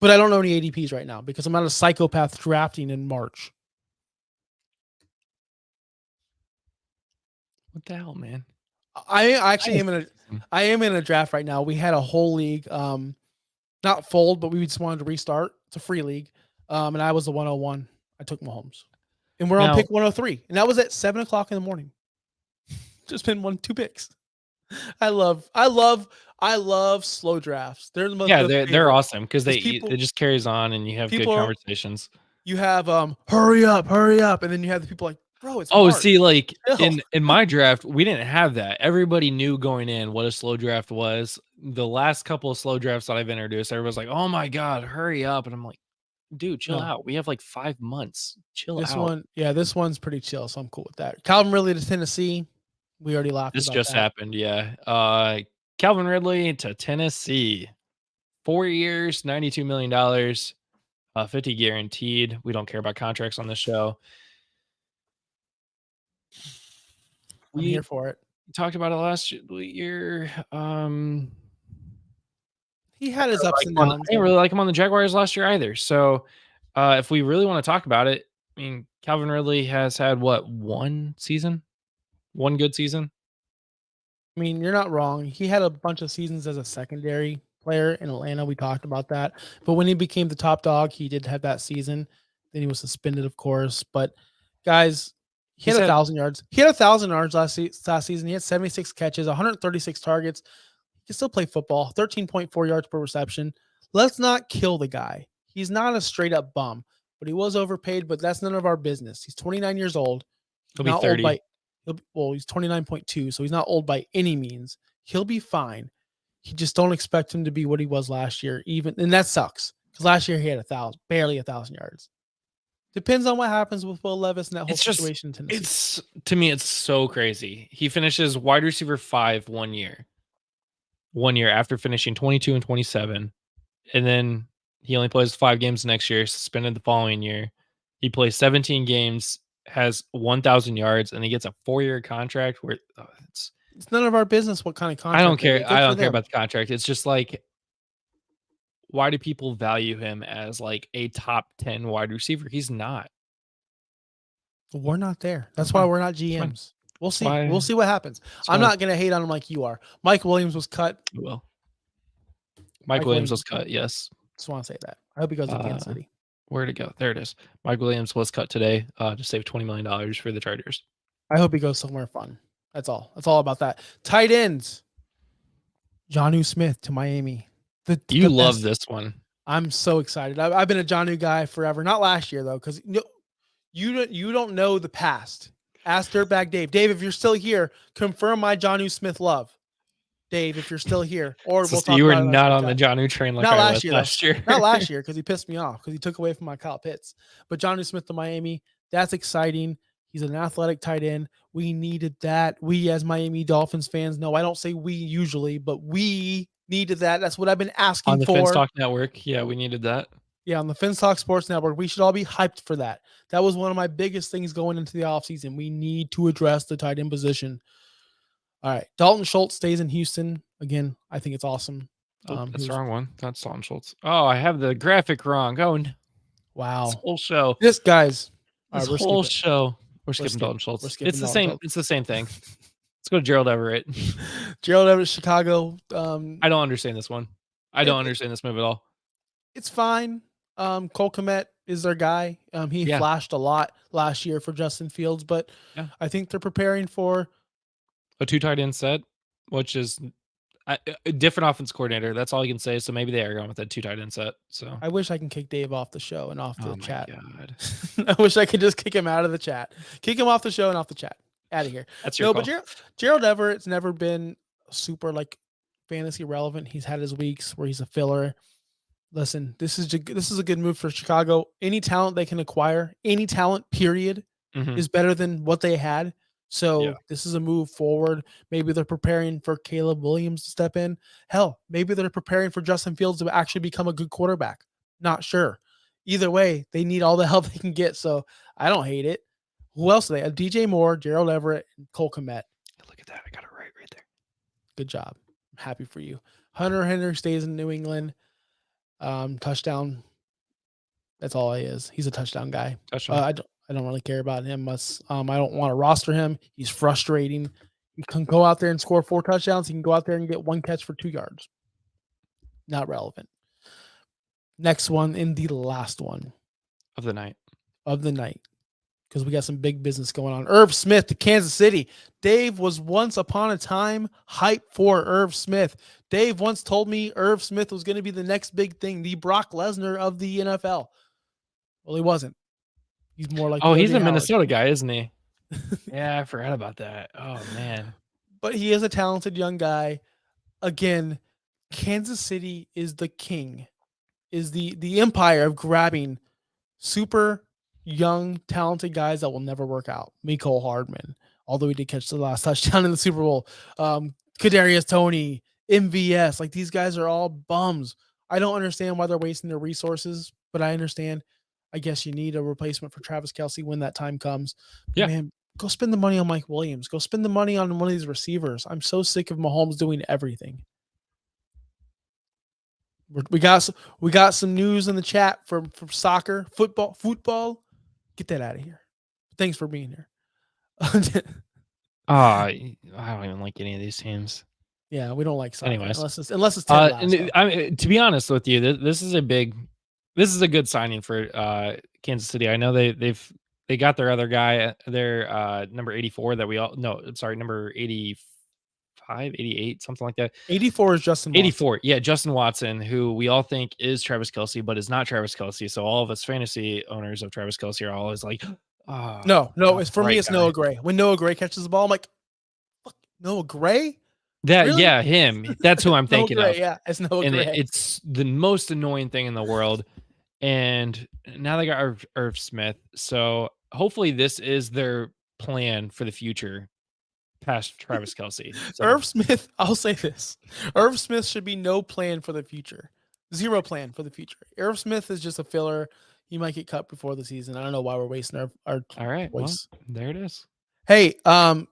But I don't know any ADPs right now because I'm not a psychopath drafting in March. What the hell, man? I actually am in a draft right now. We had a whole league, not fold, but we just wanted to restart. It's a free league. And I was the 101. I took Mahomes. And we're on pick 103. And that was at 7:00 in the morning. Just been 2 picks. I love slow drafts. They're awesome because it just carries on and you have good conversations. You have hurry up, and then you have the people like, bro, it's March. See, like in my draft, we didn't have that. Everybody knew going in what a slow draft was. The last couple of slow drafts that I've introduced, everyone's like, oh my god, hurry up, and I'm like, dude, chill out. We have like 5 months. This one's pretty chill, so I'm cool with that. Calvin Ridley to Tennessee. We already laughed. This just happened, yeah. Calvin Ridley to Tennessee, 4 years, $92 million, 50 guaranteed. We don't care about contracts on this show. I'm here for it. We talked about it last year. He had his ups and downs. I didn't really like him on the Jaguars last year either. So, if we really want to talk about it, I mean, Calvin Ridley has had one good season. I mean, you're not wrong. He had a bunch of seasons as a secondary player in Atlanta. We talked about that. But when he became the top dog, he did have that season. Then he was suspended, of course. But guys, he had 1,000 yards. He had 1,000 yards last season. He had 76 catches, 136 targets. He can still play football. 13.4 yards per reception. Let's not kill the guy. He's not a straight up bum, but he was overpaid. But that's none of our business. He's 29 years old. He'll be 30. He's 29.2, so he's not old by any means. He'll be fine. You just don't expect him to be what he was last year, and that sucks because last year he had barely 1,000 yards. Depends on what happens with Will Levis and that whole situation in Tennessee. To me, it's so crazy. He finishes wide receiver 5 1 year. 1 year after finishing 22 and 27, and then he only plays 5 games next year, suspended the following year. He plays 17 games, has 1,000 yards, and he gets a 4-year contract where it's none of our business what kind of contract. I don't care. I don't care about the contract. It's just like, why do people value him as like a top 10 wide receiver? He's not. We're not there. That's why we're not GMs. We'll see. We'll see what happens. I'm not going to hate on him like you are. Mike Williams was cut. Well, Mike Williams was cut. Yes. Just want to say that. I hope he goes to Kansas City. Where'd it go? There it is. Mike Williams was cut today to save $20 million for the Chargers. I hope he goes somewhere fun. That's all. That's all about that. Tight ends. Jonnu Smith to Miami. You love this one. I'm so excited. I've been a Jonnu guy forever. Not last year though, because you don't know the past. Ask Dirtbag Dave. Dave, if you're still here, confirm my Jonnu Smith love. Dave, if you're still here, or we'll talk. You were not on the Jonnu train like I was last year. Not last year because he pissed me off because he took away from my Kyle Pitts. But Jonnu Smith to Miami, that's exciting. He's an athletic tight end. We needed that. We as Miami Dolphins fans know. I don't say we usually, but we needed that. That's what I've been asking On the for. Finstock Network. Yeah, we needed that. Yeah, on the Finstock Sports Network. We should all be hyped for that. That was one of my biggest things going into the offseason. We need to address the tight end position. All right. Dalton Schultz stays in Houston. Again, I think it's awesome. That's the wrong one. That's Dalton Schultz. Oh, I have the graphic wrong. Oh, no. Wow. This whole show. This, guys. This right, whole show. We're skipping skipping- Dalton Schultz. we're skipping It's the Dalton same. Schultz. It's the same thing. Let's go to Gerald Everett. Gerald Everett, Chicago. I don't understand this one. I don't understand this move at all. It's fine. Cole Kmet is their guy. He Yeah. flashed a lot last year for Justin Fields, but Yeah. I think they're preparing for A 2 tight end set, which is a different offense coordinator. That's all you can say. So maybe they are going with a 2 tight end set. So I wish I can kick Dave off the show and off the oh my chat. God. I wish I could just kick him out of the chat. Kick him off the show and off the chat. Out of here. That's your No, call. but Gerald Everett's never been super like fantasy relevant. He's had his weeks where he's a filler. Listen, this is a good move for Chicago. Any talent they can acquire, any talent, period, Mhm. is better than what they had. So Yeah. this is a move forward. Maybe they're preparing for Caleb Williams to step in. Hell, maybe they're preparing for Justin Fields to actually become a good quarterback. Not sure. Either way, they need all the help they can get. So I don't hate it. Who else do they have? DJ Moore, Gerald Everett, and Cole Kmet. Look at that. I got it right there. Good job. I'm happy for you. Hunter Henry stays in New England. Touchdown. That's all he is. He's a touchdown guy. Touchdown. I don't really care about him much. I don't want to roster him. He's frustrating. He can go out there and score 4 touchdowns. He can go out there and get 1 catch for 2 yards. Not relevant. Next one in the last one Of the night. of the night, because we got some big business going on. Irv Smith to Kansas City. Dave was once upon a time hype for Irv Smith. Dave once told me Irv Smith was going to be the next big thing, the Brock Lesnar of the NFL. Well, he wasn't. He's more like Oh, he's O.J. a Howard. Minnesota guy, isn't he? Yeah, I forgot about that. Oh man. But he is a talented young guy. Again, Kansas City is the king, is the empire of grabbing super young, talented guys that will never work out. Mecole Hardman, although he did catch the last touchdown in the Super Bowl. Kadarius Toney, MVS, like these guys are all bums. I don't understand why they're wasting their resources, but I understand. I guess you need a replacement for Travis Kelce when that time comes. Yeah. Man, go spend the money on Mike Williams. Go spend the money on one of these receivers. I'm so sick of Mahomes doing everything. We got some news in the chat from soccer, football. Get that out of here. Thanks for being here. I don't even like any of these teams. Yeah, we don't like soccer. Anyways. unless it's Ted Lasso. To be honest with you, this is a good signing for Kansas City. I know they got their other guy, their number 84 that number 85, 88, something like that. 84 is Justin Watson. 84. Yeah, Justin Watson, who we all think is Travis Kelce, but is not Travis Kelce. So all of us fantasy owners of Travis Kelce are always like, oh, No, it's for me. right It's guy. Noah Gray. When Noah Gray catches the ball, I'm like, fuck, Noah Gray. that. Really? Yeah, him. That's who I'm Noah thinking Gray, of. yeah, it's Noah And Gray. it's the most annoying thing in the world. And now they got Irv Smith. So hopefully this is their plan for the future past Travis Kelce. So, Irv Smith, I'll say this. Irv Smith should be no plan for the future. Zero plan for the future. Irv Smith is just a filler. He might get cut before the season. I don't know why we're wasting our all right. Well, voice. there it is. Hey, the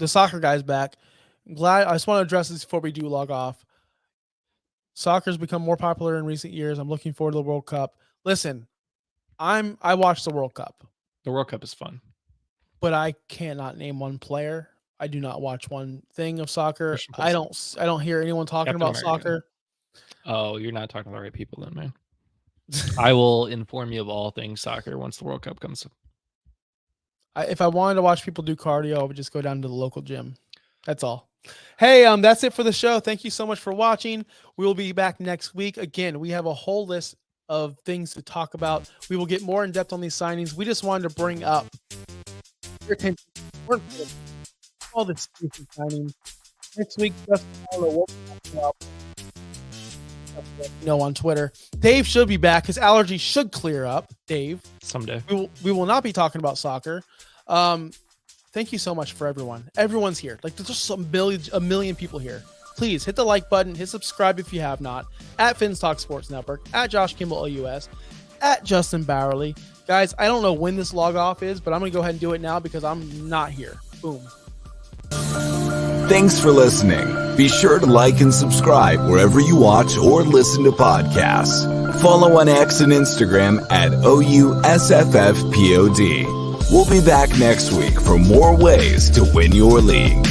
soccer guy's back. I just want to address this before we do log off. Soccer's become more popular in recent years. I'm looking forward to the World Cup. Listen, I watched the World Cup, The World Cup is fun. but I cannot name one player. I do not watch one thing of soccer. Christian I Pulisic. don't hear anyone talking Captain about America. soccer. Oh, you're not talking to the right people then, man. I will inform you of all things soccer once the World Cup comes. If I wanted to watch people do cardio, I would just go down to the local gym. That's all. Hey, that's it for the show. Thank you so much for watching. We will be back next week. Again, we have a whole list of things to talk about. We will get more in depth on these signings. We just wanted to bring up your attention. All this signing. Next week, just on Twitter. Dave should be back. His allergy should clear up. Dave. Someday. We will not be talking about soccer. Thank you so much for everyone. Everyone's here. Like there's just a million people here. please hit the like button, hit subscribe if you have not, at Fins Talk Sports Network, at Josh Kimball OUS, at Justin Bowerly. Guys, I don't know when this log off is, but I'm going to go ahead and do it now because I'm not here. Boom. Thanks for listening. Be sure to like and subscribe wherever you watch or listen to podcasts. Follow on X and Instagram at OUSFFPOD. We'll be back next week for more ways to win your league.